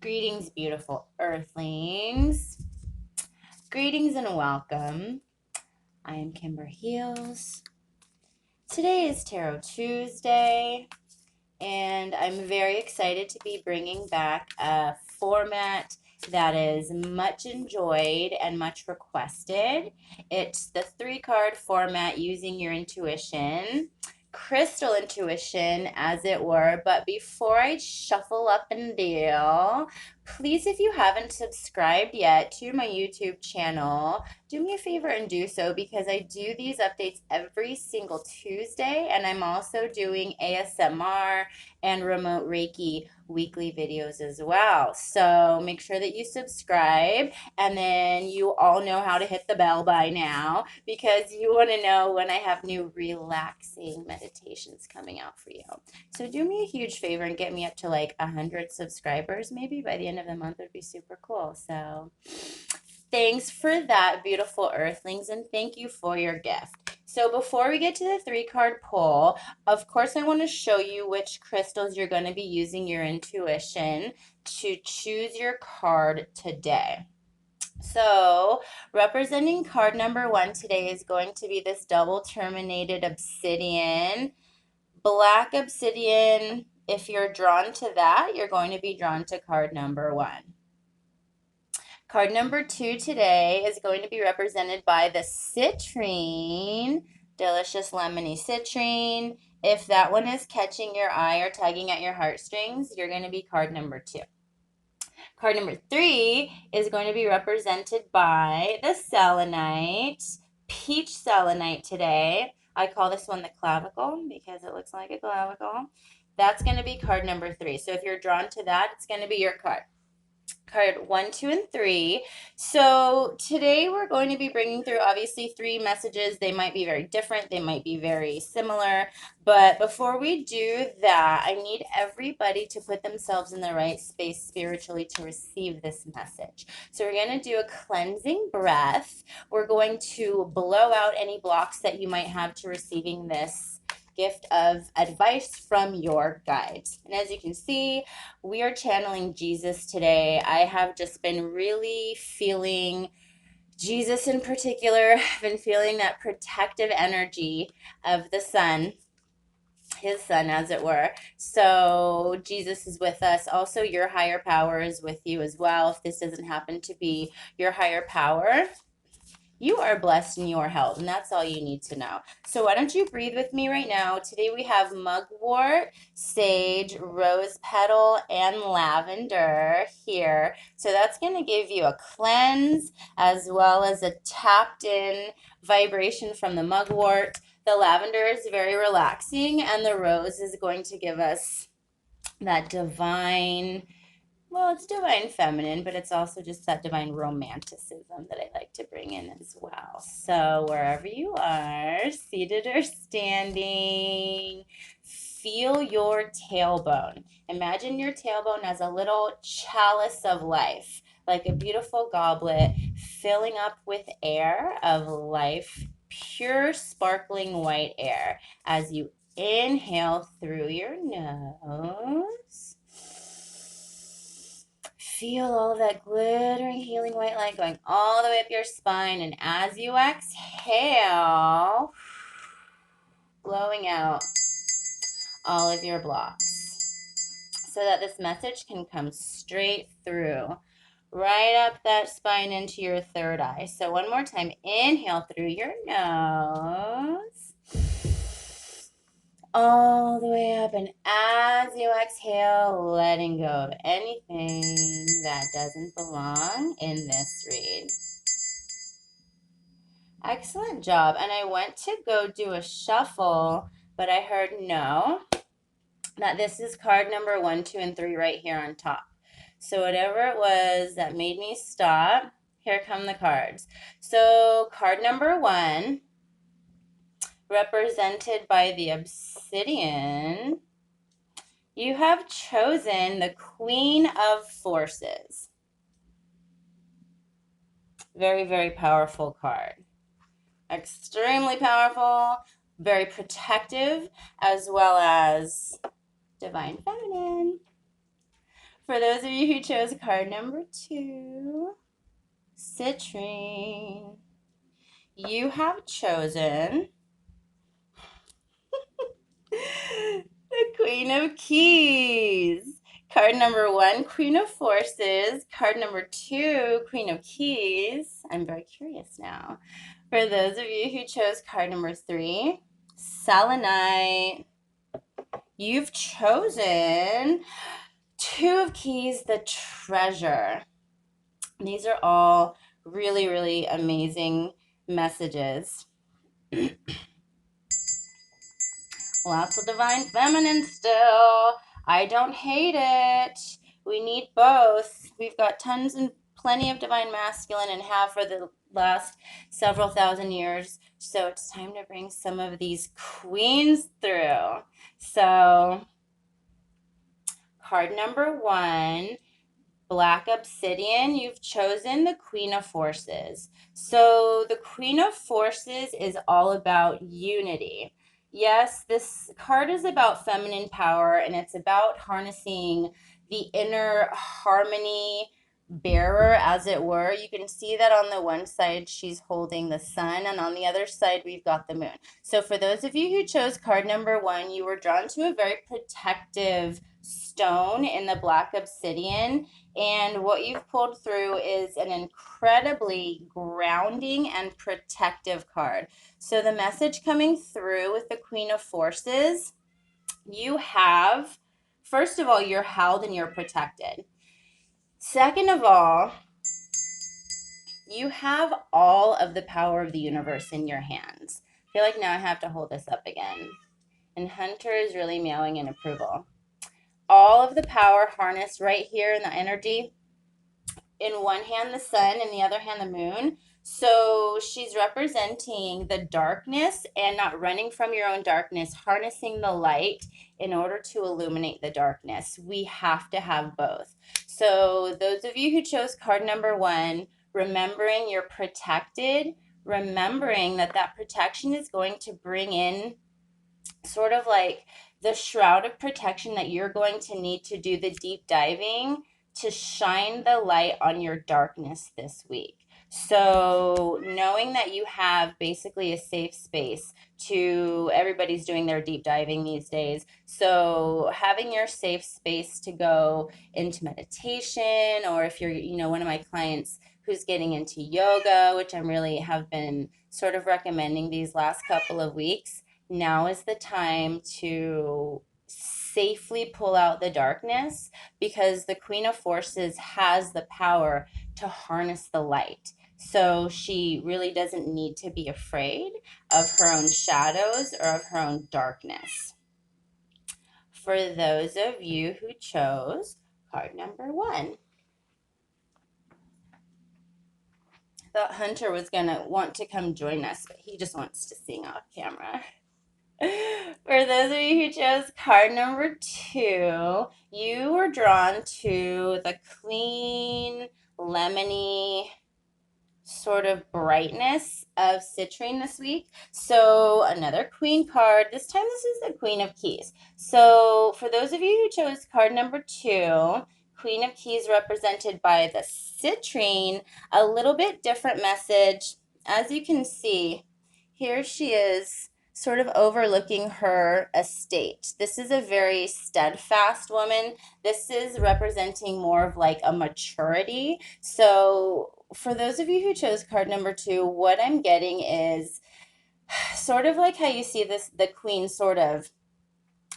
Greetings, beautiful Earthlings. Greetings and welcome. I am Kimber Heels. Today is Tarot Tuesday, and I'm very excited to be bringing back a format that is much enjoyed and much requested. It's the 3-card format using your intuition, crystal intuition as it were. But before I shuffle up and deal, please, if you haven't subscribed yet to my YouTube channel, do me a favor and do so, because I do these updates every single Tuesday, and I'm also doing ASMR and remote Reiki weekly videos as well. So make sure that you subscribe, and then you all know how to hit the bell by now, because you want to know when I have new relaxing meditations coming out for you. So do me a huge favor and get me up to like 100 subscribers maybe by the end of the month. Would be super cool. So thanks for that, beautiful Earthlings, and thank you for your gift. So before we get to the 3-card pull, of course I want to show you which crystals you're going to be using your intuition to choose your card today. So representing card number 1 today is going to be this double terminated obsidian, black obsidian. If you're drawn to that, you're going to be drawn to card number 1. Card number 2 today is going to be represented by the citrine, delicious lemony citrine. If that one is catching your eye or tugging at your heartstrings, you're going to be card number 2. Card number 3 is going to be represented by the selenite, peach selenite today. I call this one the clavicle because it looks like a clavicle. That's going to be card number 3. So if you're drawn to that, it's going to be your card. Card 1, 2, and 3. So today we're going to be bringing through obviously 3 messages. They might be very different. They might be very similar. But before we do that, I need everybody to put themselves in the right space spiritually to receive this message. So we're going to do a cleansing breath. We're going to blow out any blocks that you might have to receiving this gift of advice from your guides. And as you can see, we are channeling Jesus today. I have just been really feeling Jesus in particular. I've been feeling that protective energy of the sun, his son, as it were. So Jesus is with us. Also, your higher power is with you as well. If this doesn't happen to be your higher power, you are blessed and you are held, and that's all you need to know. So why don't you breathe with me right now? Today we have mugwort, sage, rose petal, and lavender here. So that's going to give you a cleanse as well as a tapped in vibration from the mugwort. The lavender is very relaxing, and the rose is going to give us that divine, well, it's divine feminine, but it's also just that divine romanticism that I like to bring in as well. So wherever you are, seated or standing, feel your tailbone. Imagine your tailbone as a little chalice of life, like a beautiful goblet filling up with air of life, pure sparkling white air. As you inhale through your nose, feel all of that glittering, healing white light going all the way up your spine. And as you exhale, blowing out all of your blocks so that this message can come straight through, right up that spine into your third eye. So one more time, inhale through your nose, all the way up, and as you exhale, letting go of anything that doesn't belong in this read. Excellent job. And I went to go do a shuffle, but I heard no, that this is card number 1, 2, and 3 right here on top. So whatever it was that made me stop, here come the cards. So card number 1, represented by the obsidian, you have chosen the Queen of Forces. Very, very powerful card. Extremely powerful, very protective, as well as divine feminine. For those of you who chose card number 2, citrine, you have chosen the Queen of Keys. Card number 1, Queen of Forces. Card number 2, Queen of Keys. I'm very curious now. For those of you who chose card number 3, Selenite, you've chosen 2 of Keys, the Treasure. These are all really, really amazing messages. Lots of divine feminine still. I don't hate it. We need both. We've got tons and plenty of divine masculine and have for the last several thousand years. So it's time to bring some of these queens through. So card number 1, Black Obsidian, you've chosen the Queen of Forces. So the Queen of Forces is all about unity. Yes, this card is about feminine power and it's about harnessing the inner harmony bearer, as it were. You can see that on the one side she's holding the sun and on the other side we've got the moon. So for those of you who chose card number 1, you were drawn to a very protective stone in the Black Obsidian. And what you've pulled through is an incredibly grounding and protective card. So the message coming through with the Queen of Forces, you have, first of all, you're held and you're protected. Second of all, you have all of the power of the universe in your hands. I feel like now I have to hold this up again. And Hunter is really meowing in approval. All of the power harnessed right here in the energy. In one hand the sun, in the other hand the moon. So she's representing the darkness and not running from your own darkness, harnessing the light in order to illuminate the darkness. We have to have both. So those of you who chose card number 1, remembering you're protected, remembering that that protection is going to bring in sort of like the shroud of protection that you're going to need to do the deep diving to shine the light on your darkness this week. So knowing that you have basically a safe space to, everybody's doing their deep diving these days. So having your safe space to go into meditation, or if you're, one of my clients who's getting into yoga, which I'm really have been sort of recommending these last couple of weeks, now is the time to safely pull out the darkness, because the Queen of Forces has the power to harness the light. So she really doesn't need to be afraid of her own shadows or of her own darkness. For those of you who chose card number 1, I thought Hunter was going to want to come join us, but he just wants to sing off camera. For those of you who chose card number 2, you were drawn to the clean, lemony sort of brightness of citrine this week. So another queen card. This time this is the Queen of Keys. So for those of you who chose card number 2, Queen of Keys represented by the citrine, a little bit different message. As you can see, here she is sort of overlooking her estate. This is a very steadfast woman. This is representing more of like a maturity. So for those of you who chose card number 2, what I'm getting is sort of like how you see this, the queen sort of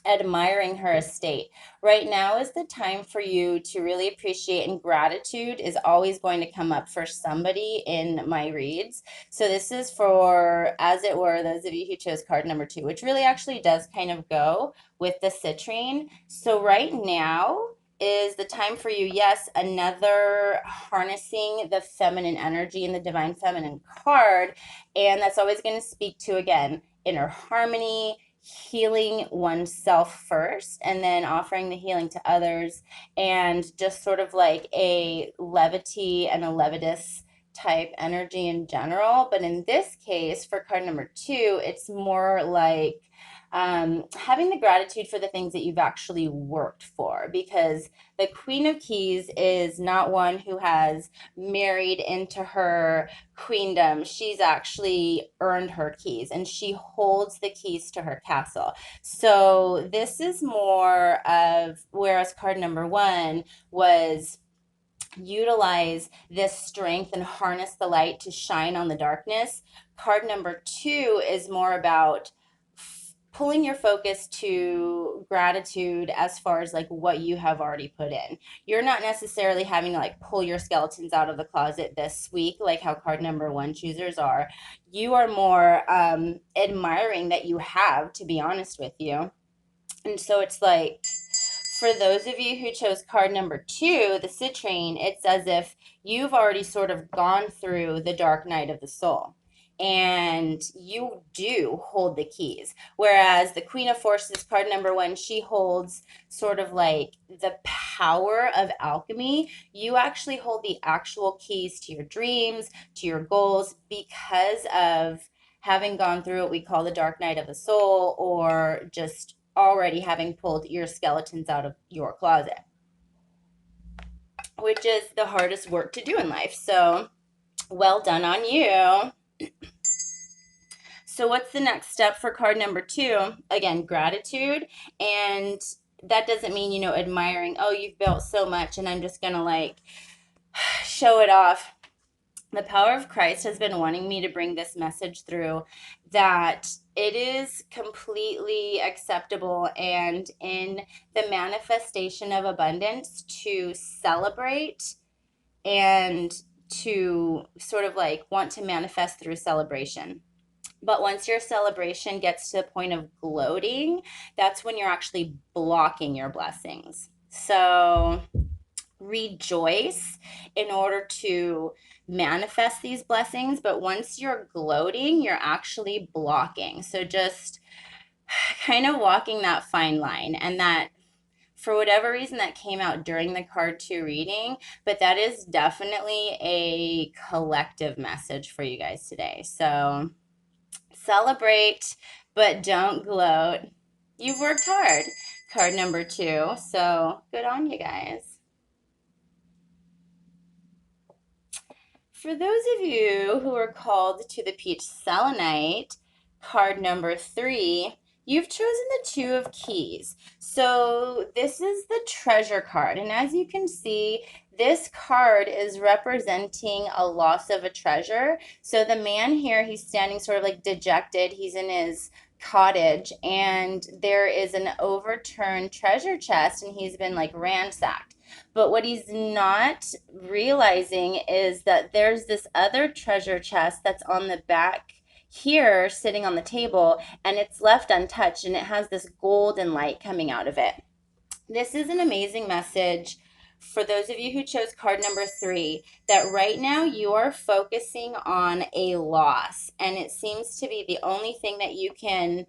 admiring her estate. Right now is the time for you to really appreciate, and gratitude is always going to come up for somebody in my reads. So this is for, as it were, those of you who chose card number 2, which really actually does kind of go with the citrine. So right now is the time for you, yes, another harnessing the feminine energy in the divine feminine card. And that's always going to speak to, again, inner harmony, healing oneself first and then offering the healing to others, and just sort of like a levity and a levitas type energy in general. But in this case, for card number 2, it's more like having the gratitude for the things that you've actually worked for, because the Queen of Keys is not one who has married into her queendom. She's actually earned her keys and she holds the keys to her castle. So this is more of, whereas card number one was utilize this strength and harness the light to shine on the darkness. Card number two is more about pulling your focus to gratitude as far as like what you have already put in. You're not necessarily having to like pull your skeletons out of the closet this week, like how card number one choosers are. You are more admiring that you have, to be honest with you. And so it's like, for those of you who chose card number two, the citrine, it's as if you've already sort of gone through the dark night of the soul. And you do hold the keys. Whereas the Queen of Forces, card number one, she holds sort of like the power of alchemy. You actually hold the actual keys to your dreams, to your goals, because of having gone through what we call the dark night of the soul, or just already having pulled your skeletons out of your closet, which is the hardest work to do in life. So, well done on you. So, what's the next step for card number two? Again, gratitude. And that doesn't mean, admiring, oh, you've built so much and I'm just going to like show it off. The power of Christ has been wanting me to bring this message through, that it is completely acceptable and in the manifestation of abundance to celebrate and to sort of like want to manifest through celebration. But once your celebration gets to the point of gloating, that's when you're actually blocking your blessings. So rejoice in order to manifest these blessings, but once you're gloating, you're actually blocking. So just kind of walking that fine line, and that for whatever reason that came out during the card 2 reading, but that is definitely a collective message for you guys today. So celebrate, but don't gloat. You've worked hard. Card number 2. So good on you guys. For those of you who are called to the peach selenite, card number 3, you've chosen the Two of Keys. So this is the treasure card. And as you can see, this card is representing a loss of a treasure. So the man here, he's standing sort of like dejected. He's in his cottage and there is an overturned treasure chest and he's been like ransacked. But what he's not realizing is that there's this other treasure chest that's on the back here sitting on the table, and it's left untouched and it has this golden light coming out of it. This is an amazing message for those of you who chose card number 3, that right now you are focusing on a loss, and it seems to be the only thing that you can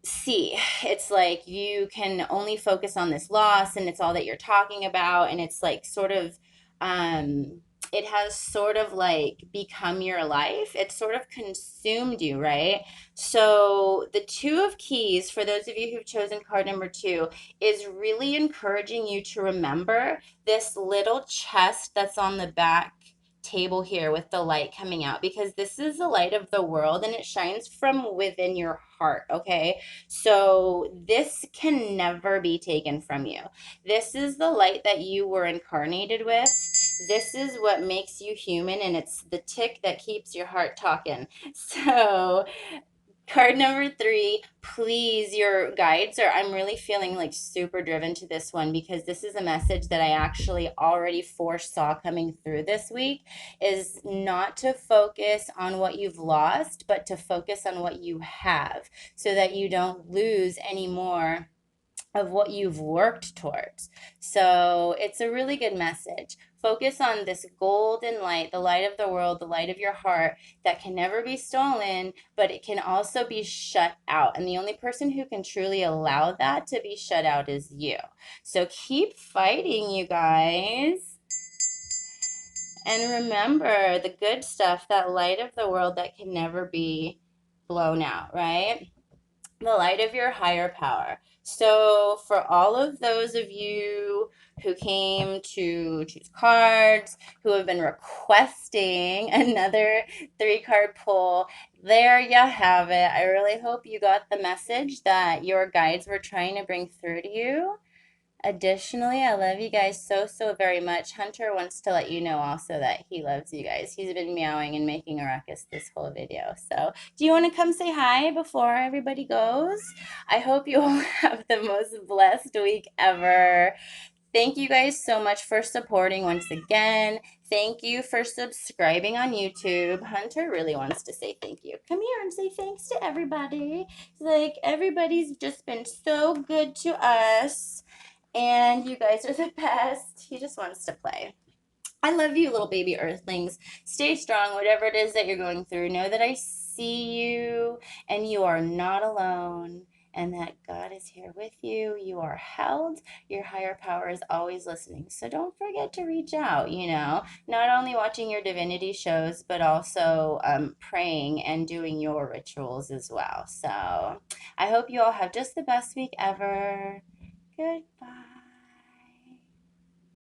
see. It's like you can only focus on this loss and it's all that you're talking about, and it's like sort of it has sort of like become your life. It's sort of consumed you, right? So the Two of Keys, for those of you who've chosen card number 2, is really encouraging you to remember this little chest that's on the back table here with the light coming out, because this is the light of the world and it shines from within your heart. Okay, so this can never be taken from you. This is the light that you were incarnated with. This is what makes you human, and it's the tick that keeps your heart talking. So card number 3, please, your guides are, I'm really feeling like super driven to this one, because this is a message that I actually already foresaw coming through this week, is not to focus on what you've lost, but to focus on what you have, so that you don't lose any more of what you've worked towards. So it's a really good message. Focus on this golden light, the light of the world, the light of your heart that can never be stolen, but it can also be shut out. And the only person who can truly allow that to be shut out is you. So keep fighting, you guys. And remember the good stuff, that light of the world that can never be blown out, right? the light of your higher power. So, for all of those of you who came to choose cards, who have been requesting another 3 card pull, there you have it. I really hope you got the message that your guides were trying to bring through to you. Additionally, I love you guys so, so very much. Hunter wants to let you know also that he loves you guys. He's been meowing and making a ruckus this whole video. So, do you want to come say hi before everybody goes? I hope you all have the most blessed week ever. Thank you guys so much for supporting once again. Thank you for subscribing on YouTube. Hunter really wants to say thank you. Come here and say thanks to everybody. Like, everybody's just been so good to us. And you guys are the best. He just wants to play. I love you, little baby earthlings. Stay strong, whatever it is that you're going through. Know that I see you and you are not alone, and that God is here with you. You are held. Your higher power is always listening. So don't forget to reach out, not only watching your divinity shows, but also praying and doing your rituals as well. So I hope you all have just the best week ever. Goodbye.